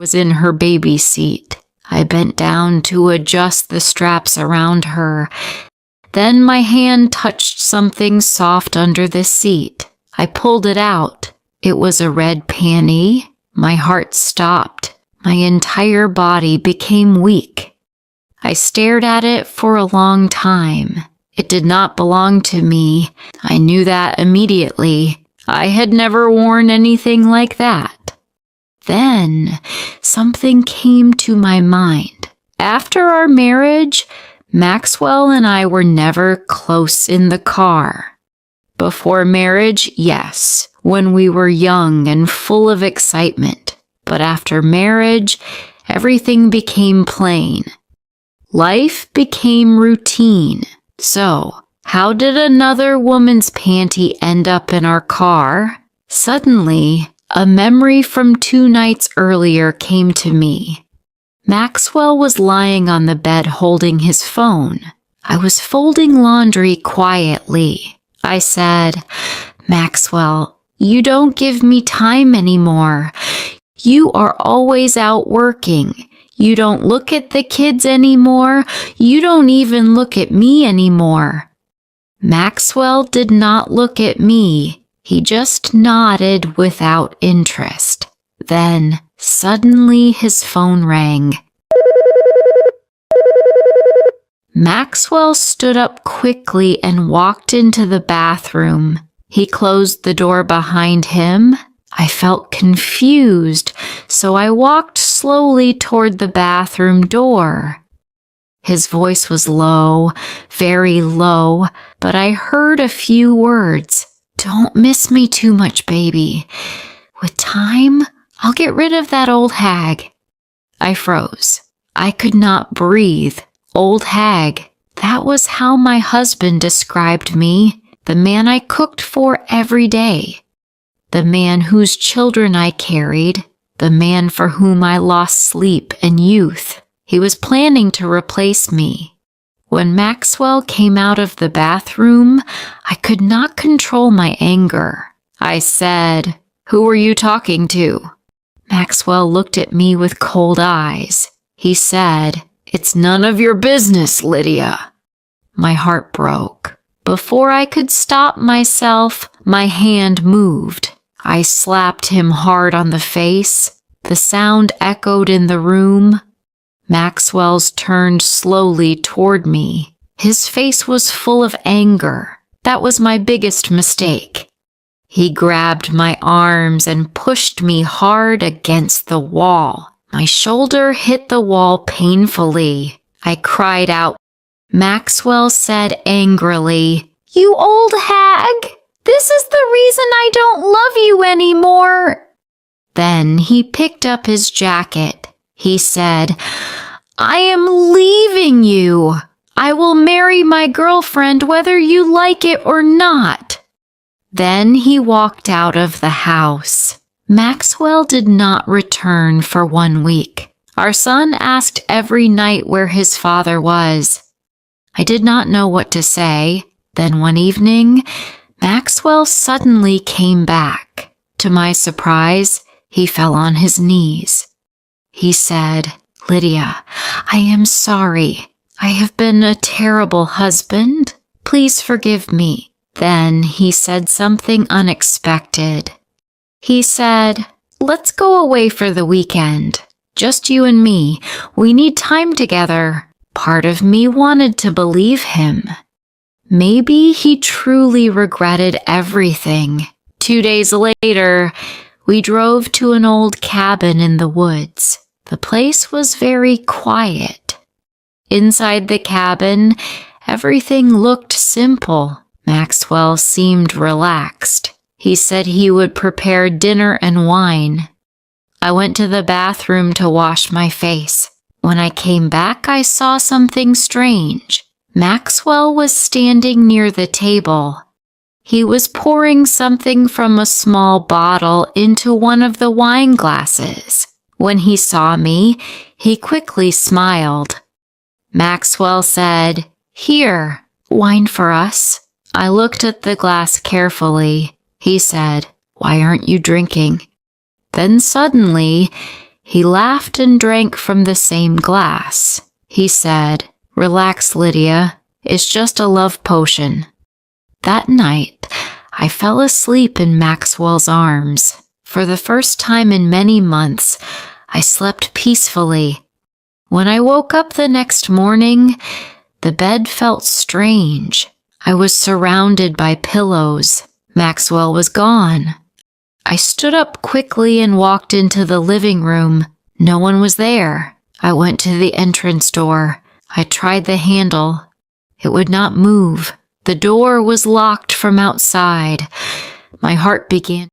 was in her baby seat. I bent down to adjust the straps around her. Then my hand touched something soft under the seat. I pulled it out. It was a red panty. My heart stopped. My entire body became weak. I stared at it for a long time. It did not belong to me. I knew that immediately. I had never worn anything like that. Then something came to my mind. After our marriage, Maxwell and I were never close in the car. Before marriage, yes, when we were young and full of excitement. But after marriage, everything became plain. Life became routine. So, how did another woman's panty end up in our car? Suddenly, a memory from 2 nights earlier came to me. Maxwell was lying on the bed holding his phone. I was folding laundry quietly. I said, "Maxwell, you don't give me time anymore. You are always out working. You don't look at the kids anymore. You don't even look at me anymore." Maxwell did not look at me. He just nodded without interest. Then, suddenly his phone rang. Maxwell stood up quickly and walked into the bathroom. He closed the door behind him. I felt confused, so I walked slowly toward the bathroom door. His voice was low, very low, but I heard a few words. "Don't miss me too much, baby. With time, I'll get rid of that old hag." I froze. I could not breathe. Old hag. That was how my husband described me. The man I cooked for every day. The man whose children I carried. The man for whom I lost sleep and youth. He was planning to replace me. When Maxwell came out of the bathroom, I could not control my anger. I said, "Who were you talking to?" Maxwell looked at me with cold eyes. He said, "It's none of your business, Lydia." My heart broke. Before I could stop myself, my hand moved. I slapped him hard on the face. The sound echoed in the room. Maxwell's turned slowly toward me. His face was full of anger. That was my biggest mistake. He grabbed my arms and pushed me hard against the wall. My shoulder hit the wall painfully. I cried out. Maxwell said angrily, "You old hag! This is the reason I don't love you anymore." Then he picked up his jacket. He said, "I am leaving you. I will marry my girlfriend whether you like it or not." Then he walked out of the house. Maxwell did not return for 1 week. Our son asked every night where his father was. I did not know what to say. Then one evening, Maxwell suddenly came back. To my surprise, he fell on his knees. He said, "Lydia, I am sorry. I have been a terrible husband. Please forgive me." Then he said something unexpected. He said, "Let's go away for the weekend. Just you and me. We need time together." Part of me wanted to believe him. Maybe he truly regretted everything. 2 days later, we drove to an old cabin in the woods. The place was very quiet. Inside the cabin, everything looked simple. Maxwell seemed relaxed. He said he would prepare dinner and wine. I went to the bathroom to wash my face. When I came back, I saw something strange. Maxwell was standing near the table. He was pouring something from a small bottle into one of the wine glasses. When he saw me, he quickly smiled. Maxwell said, "Here, wine for us." I looked at the glass carefully. He said, "Why aren't you drinking?" Then suddenly, He laughed and drank from the same glass. He said, "Relax, Lydia. It's just a love potion." That night, I fell asleep in Maxwell's arms. For the first time in many months, I slept peacefully. When I woke up the next morning, the bed felt strange. I was surrounded by pillows. Maxwell was gone. I stood up quickly and walked into the living room. No one was there. I went to the entrance door. I tried the handle. It would not move. The door was locked from outside. My heart began